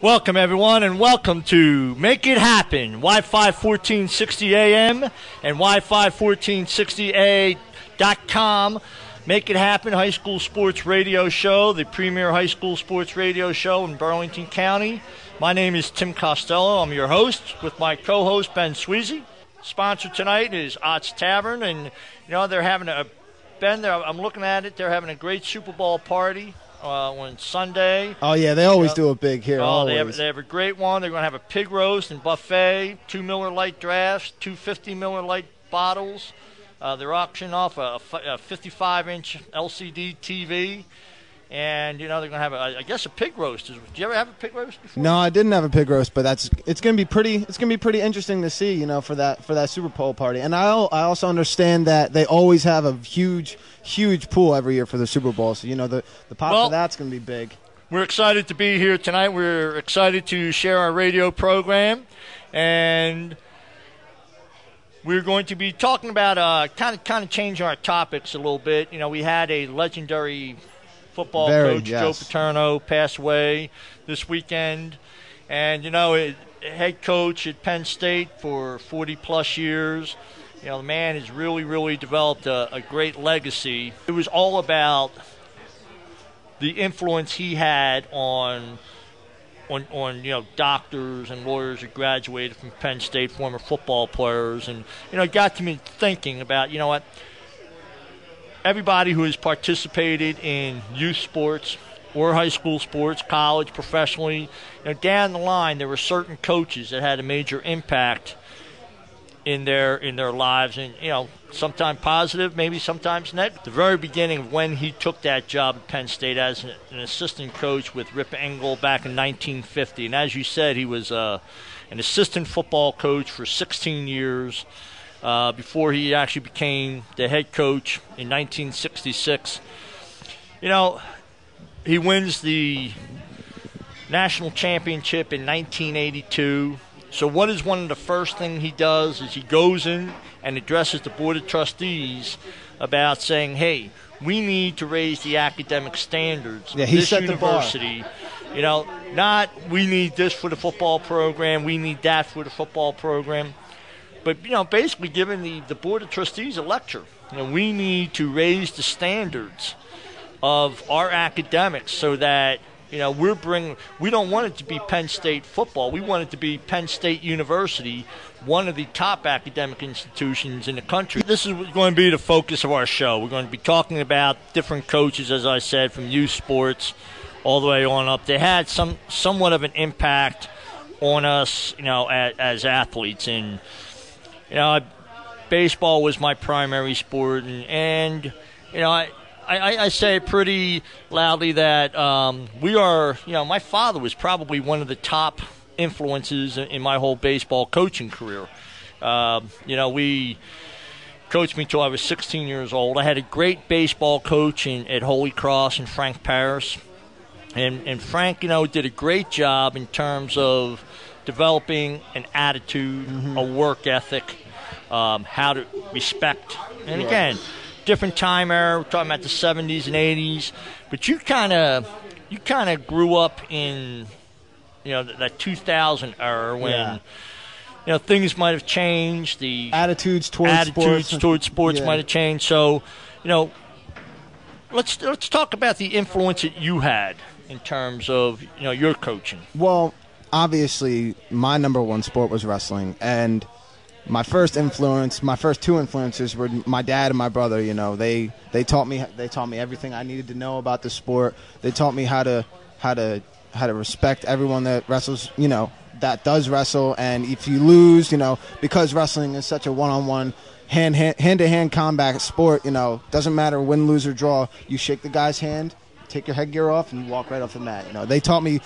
Welcome, everyone, and welcome to Make It Happen, Wi-Fi 1460 AM and Wi-Fi 1460A.com. Make It Happen High School Sports Radio Show, the premier high school sports radio show in Burlington County. My name is Tim Costello. I'm your host with my co-host, Ben Sweezy. Sponsor tonight is Tavern, and, they're having I'm looking at it, they're having a great Super Bowl party. On Sunday. Oh, yeah, they always do it big here. They have a great one. They're going to have a pig roast and buffet, 2 Miller Lite drafts, 2 50 Miller Lite bottles. They're auctioning off a 55-inch LCD TV. And, they're going to have, a pig roast. Did you ever have a pig roast before? No, I didn't have a pig roast, but it's going to be pretty interesting to see, for that Super Bowl party. And I also understand that they always have a huge pool every year for the Super Bowl. So, the pot for that's going to be big. We're excited to be here tonight. We're excited to share our radio program. And we're going to be talking about kind of changing our topics a little bit. We had a legendary football coach, Joe Paterno, passed away this weekend. And, head coach at Penn State for 40-plus years. The man has really developed a great legacy. It was all about the influence he had on doctors and lawyers who graduated from Penn State, former football players. And, it got to me thinking about, everybody who has participated in youth sports or high school sports, college, professionally, down the line there were certain coaches that had a major impact in their lives, and sometimes positive, maybe sometimes negative. The very beginning of when he took that job at Penn State as an assistant coach with Rip Engel back in 1950, and as you said, he was an assistant football coach for 16 years. Before he actually became the head coach in 1966. He wins the national championship in 1982. So what is one of the first things he does is he goes in and addresses the Board of Trustees about saying, hey, we need to raise the academic standards of this university. Not we need this for the football program, we need that for the football program. But, basically giving the Board of Trustees a lecture. We need to raise the standards of our academics so that, we don't want it to be Penn State football. We want it to be Penn State University, one of the top academic institutions in the country. This is going to be the focus of our show. We're going to be talking about different coaches, as I said, from youth sports all the way on up. They had somewhat of an impact on us, as athletes. And baseball was my primary sport, and I say pretty loudly that we are, my father was probably one of the top influences in my whole baseball coaching career. We coached me until I was 16 years old. I had a great baseball coach at Holy Cross and Frank Paris, and Frank, did a great job in terms of developing an attitude, a work ethic, how to respect. And again, different time era. We're talking about the 70s and 80s. But you kind of grew up in that 2000 era when things might have changed. The attitudes towards sports might have changed. So let's talk about the influence that you had in terms of your coaching. Well, obviously, my number one sport was wrestling, and my first two influences were my dad and my brother. They taught me everything I needed to know about the sport. They taught me how to respect everyone that wrestles, that does wrestle. And if you lose, because wrestling is such a one-on-one, hand-to-hand combat sport, doesn't matter win, lose, or draw. You shake the guy's hand, take your headgear off, and you walk right off the mat. They taught me,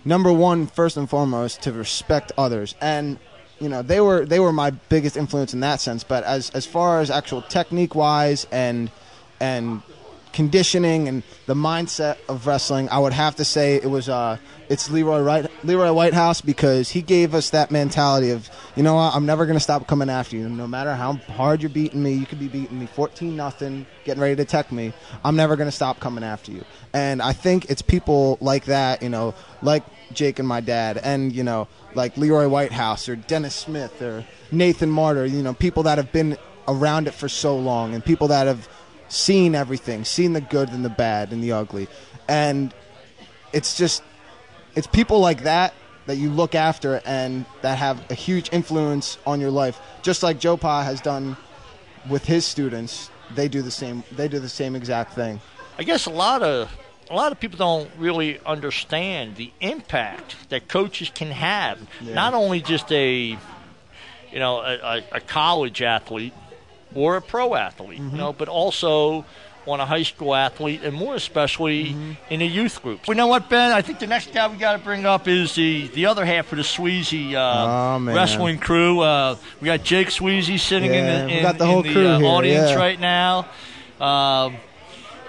number one, first and foremost, to respect others. And they were my biggest influence in that sense. But as far as actual technique-wise and conditioning and the mindset of wrestling, I would have to say it's Leroy Whitehouse, because he gave us that mentality of you know what, I'm never going to stop coming after you. No matter how hard you're beating me, you could be beating me 14-0, getting ready to tech me. I'm never going to stop coming after you. And I think it's people like that, you know, like Jake and my dad, and, you know, like Leroy Whitehouse or Dennis Smith or Nathan Martyr, you know, people that have been around it for so long and people that have seen everything, seen the good and the bad and the ugly. And it's people like that you look after and that have a huge influence on your life. Just like Joe Pa has done with his students, they do the same exact thing. I guess a lot of people don't really understand the impact that coaches can have. Yeah. Not only just a college athlete or a pro athlete, you know, but also on a high school athlete, and more especially in a youth group. You know what, Ben? I think the next guy we got to bring up is the other half of the Sweezy wrestling crew. We got Jake Sweezy sitting in the audience right now.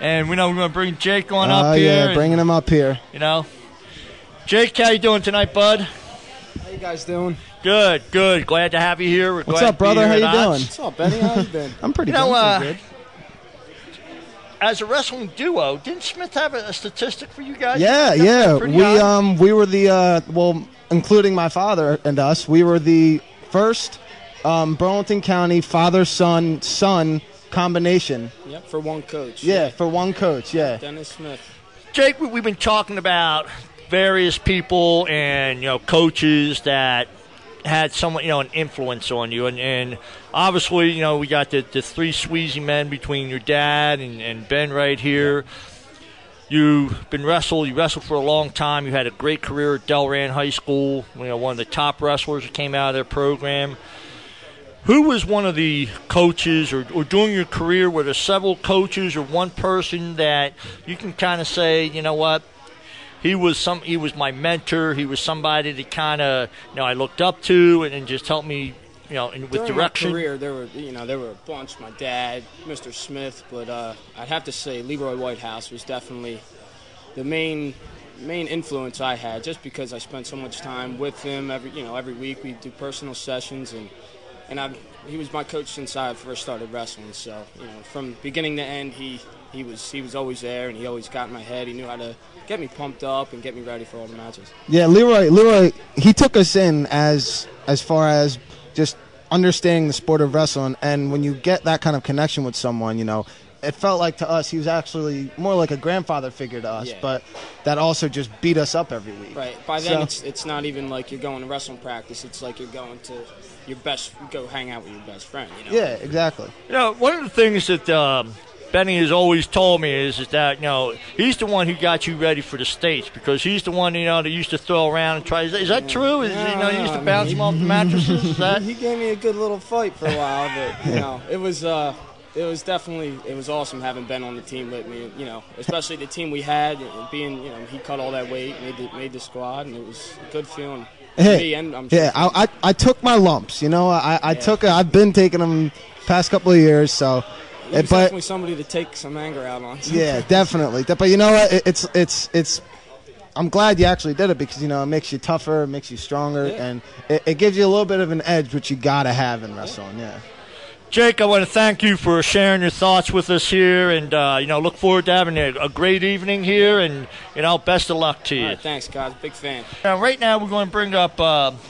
And we know we're going to bring Jake on up here. Yeah, bringing him up here. You know. Jake, how you doing tonight, bud? How you guys doing? Good. Glad to have you here. What's up, brother? How you doing? What's up, Benny? How you been? I'm pretty good. As a wrestling duo, didn't Smith have a statistic for you guys? Yeah. We were the including my father and us, we were the first Burlington County father-son combination. Yep, for one coach. Yeah, for one coach. Yeah. Dennis Smith. Jake, we've been talking about various people and coaches that had somewhat an influence on you, and obviously we got the three Sweezy men between your dad and Ben right here. You wrestled for a long time. You had a great career at Delran High School, one of the top wrestlers that came out of their program. Who was one of the coaches, or during your career, were there several coaches or one person that you can kind of say, you know what, he was my mentor. He was somebody that kind of I looked up to and just helped me with during direction. My career, there were a bunch. My dad, Mr. Smith, but I'd have to say Leroy Whitehouse was definitely the main influence I had, just because I spent so much time with him. Every week we do personal sessions, and he was my coach since I first started wrestling. So from beginning to end, he was always there, and he always got in my head. He knew how to get me pumped up and get me ready for all the matches. Yeah, Leroy, he took us in as far as just understanding the sport of wrestling, and when you get that kind of connection with someone, it felt like to us he was actually more like a grandfather figure to us, but that also just beat us up every week. Right. By then, it's not even like you're going to wrestling practice. It's like you're going to go hang out with your best friend. Yeah, exactly. One of the things that Benny has always told me is that he's the one who got you ready for the States, because he's the one that used to throw around and try. Is that true? He used to bounce him off the mattresses. Is that? He gave me a good little fight for a while, but it was awesome having Ben on the team with me. Especially the team we had, being he cut all that weight, made the squad, and it was a good feeling. Hey, I took my lumps. I've been taking them past couple of years, so. He's definitely somebody to take some anger out on. Yeah, definitely. But you know what? It's. I'm glad you actually did it, because it makes you tougher, it makes you stronger, and it gives you a little bit of an edge, which you gotta have in wrestling. Yeah. Jake, I want to thank you for sharing your thoughts with us here, and look forward to having a great evening here, and best of luck to you. All right, thanks, guys. Big fan. Right now, we're going to bring up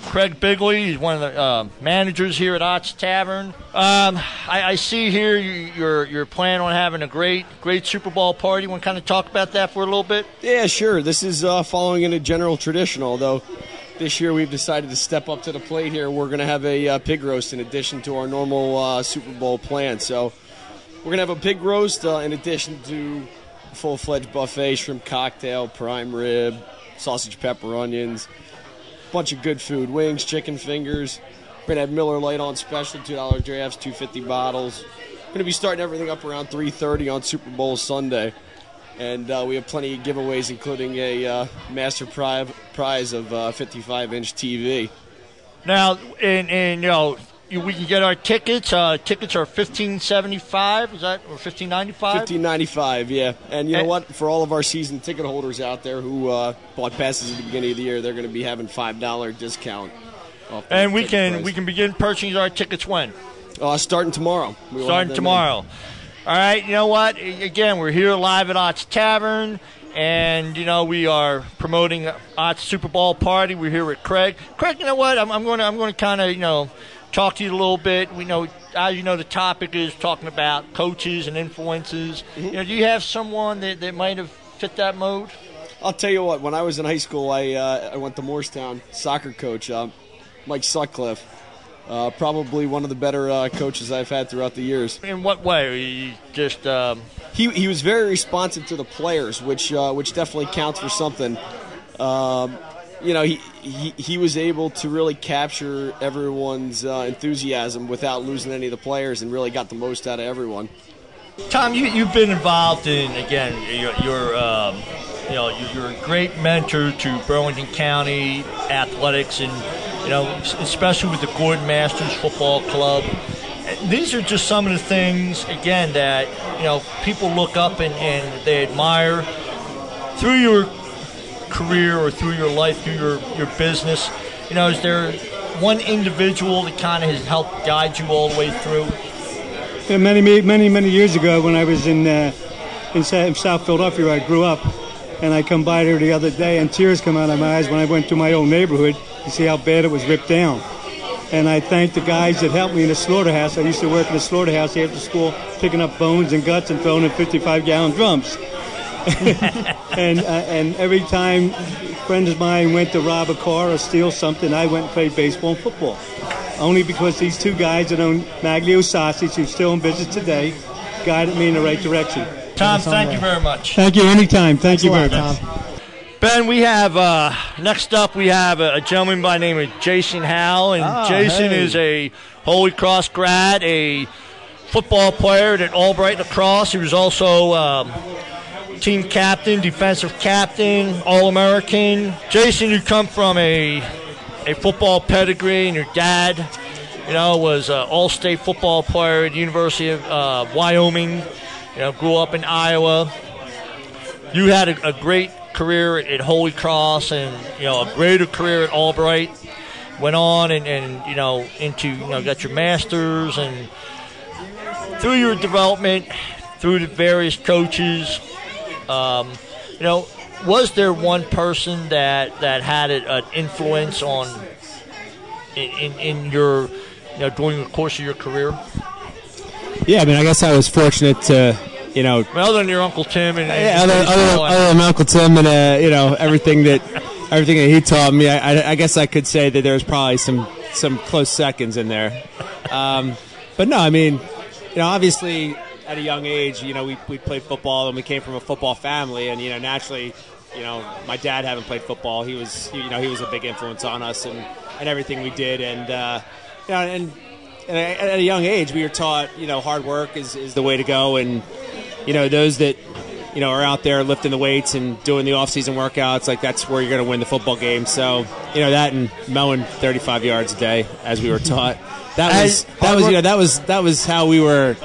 Craig Bigley. He's one of the managers here at Ott's Tavern. I see here you're planning on having a great Super Bowl party. Want to kind of talk about that for a little bit? Yeah, sure. This is following in a general tradition, although this year we've decided to step up to the plate here. We're going to have a pig roast in addition to our normal Super Bowl plan. So we're going to have a pig roast in addition to a full-fledged buffet, shrimp cocktail, prime rib, sausage, pepper, onions, bunch of good food, wings, chicken fingers. We're going to have Miller Lite on special, $2 drafts, $2.50 bottles. We're going to be starting everything up around 3:30 on Super Bowl Sunday. And we have plenty of giveaways, including a master prize of 55-inch TV. Now, we can get our tickets. Tickets are $15.75. Is that, or $15.95? $15.95, yeah. And you know what? For all of our season ticket holders out there who bought passes at the beginning of the year, they're going to be having $5 discount And we can begin purchasing our tickets when? Starting tomorrow. Starting tomorrow. All right, you know what? Again, we're here live at Ott's Tavern, and, we are promoting Ott's Super Bowl party. We're here with Craig. Craig, you know what? I'm going to kind of, talk to you a little bit. We know, as you know, the topic is talking about coaches and influences. Mm-hmm. Do you have someone that might have fit that mode? I'll tell you what. When I was in high school, I went to Morristown. Soccer coach, Mike Sutcliffe. Probably one of the better coaches I've had throughout the years. In what way? He just he was very responsive to the players, which definitely counts for something. He was able to really capture everyone's enthusiasm without losing any of the players, and really got the most out of everyone. Tom, you've been involved in, again, you're a great mentor to Burlington County athletics, and especially with the Gordon Masters Football Club. These are just some of the things, again, that people look up and they admire through your career or through your life, through your business. Is there one individual that kind of has helped guide you all the way through? Yeah, many years ago, when I was in South Philadelphia, where I grew up, and I come by there the other day, and tears come out of my eyes when I went to my old neighborhood to see how bad it was ripped down. And I thank the guys that helped me in the slaughterhouse. I used to work in the slaughterhouse after school, picking up bones and guts and throwing in 55-gallon drums. and every time friends of mine went to rob a car or steal something, I went and played baseball and football. Only because these two guys that own Maglio Sausage, who's still in business today, guided me in the right direction. Tom, thank you very much. Thank you anytime. Thank you very much. Ben, we have, next up, we have a gentleman by the name of Jason Howell. And Jason is a Holy Cross grad, a football player at Albright Lacrosse. He was also team captain, defensive captain, All-American. Jason, you come from a football pedigree, and your dad, was an all-state football player at the University of Wyoming. Grew up in Iowa. You had a great career at Holy Cross, and a greater career at Albright. Went on and into got your masters, and through your development, through the various coaches, was there one person that had an influence on in your during the course of your career? Yeah, I mean, I guess I was fortunate to, other than your Uncle Tim and other than Uncle Tim and everything that he taught me, I guess I could say that there was probably some close seconds in there. But no, I mean, obviously at a young age, we played football, and we came from a football family, and naturally, my dad having played football, he was a big influence on us and everything we did, and at a young age, we were taught, hard work is the way to go, and those that are out there lifting the weights and doing the off-season workouts, like that's where you're going to win the football game. So that and mowing 35 yards a day, as we were taught, that was how we were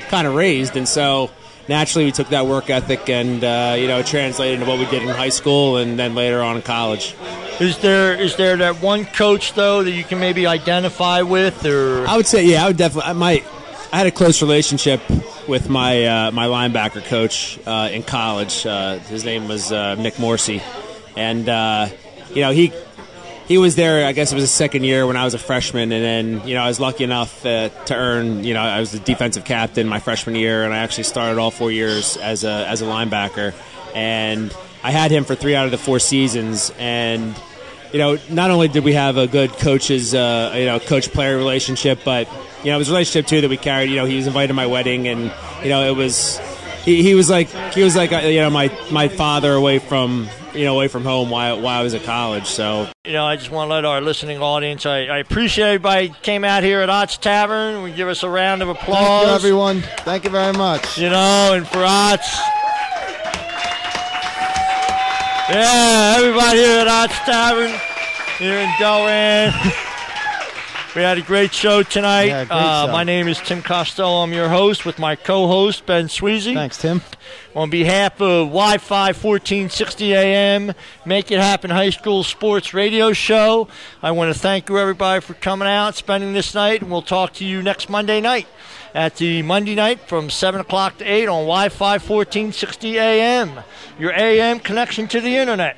kind of raised, and so naturally we took that work ethic and it translated into what we did in high school and then later on in college. Is there that one coach though that you can maybe identify with, or? I would say, yeah, I would definitely. I had a close relationship with my my linebacker coach in college. His name was Nick Morsey, and he was there. I guess it was his second year when I was a freshman, and then I was lucky enough to earn. I was the defensive captain my freshman year, and I actually started all 4 years as a linebacker, and I had him for 3 out of the 4 seasons, and not only did we have a good coach-player relationship, but it was a relationship too that we carried. He was invited to my wedding, and it was he was like my father away from home while I was at college. So I just want to let our listening audience. I appreciate everybody came out here at Ott's Tavern. We give us a round of applause. Thank you, everyone. Thank you very much. And for Ott's. Yeah, everybody here at Ott's Tavern, here in Delran. We had a great show tonight. Yeah, great show. My name is Tim Costello. I'm your host with my co-host, Ben Sweezy. Thanks, Tim. On behalf of Wi-Fi 1460 AM, Make It Happen High School Sports Radio Show, I want to thank you, everybody, for coming out, spending this night, and we'll talk to you next Monday night at the Monday night from 7 o'clock to 8 on Wi-Fi 1460 AM, your AM connection to the Internet.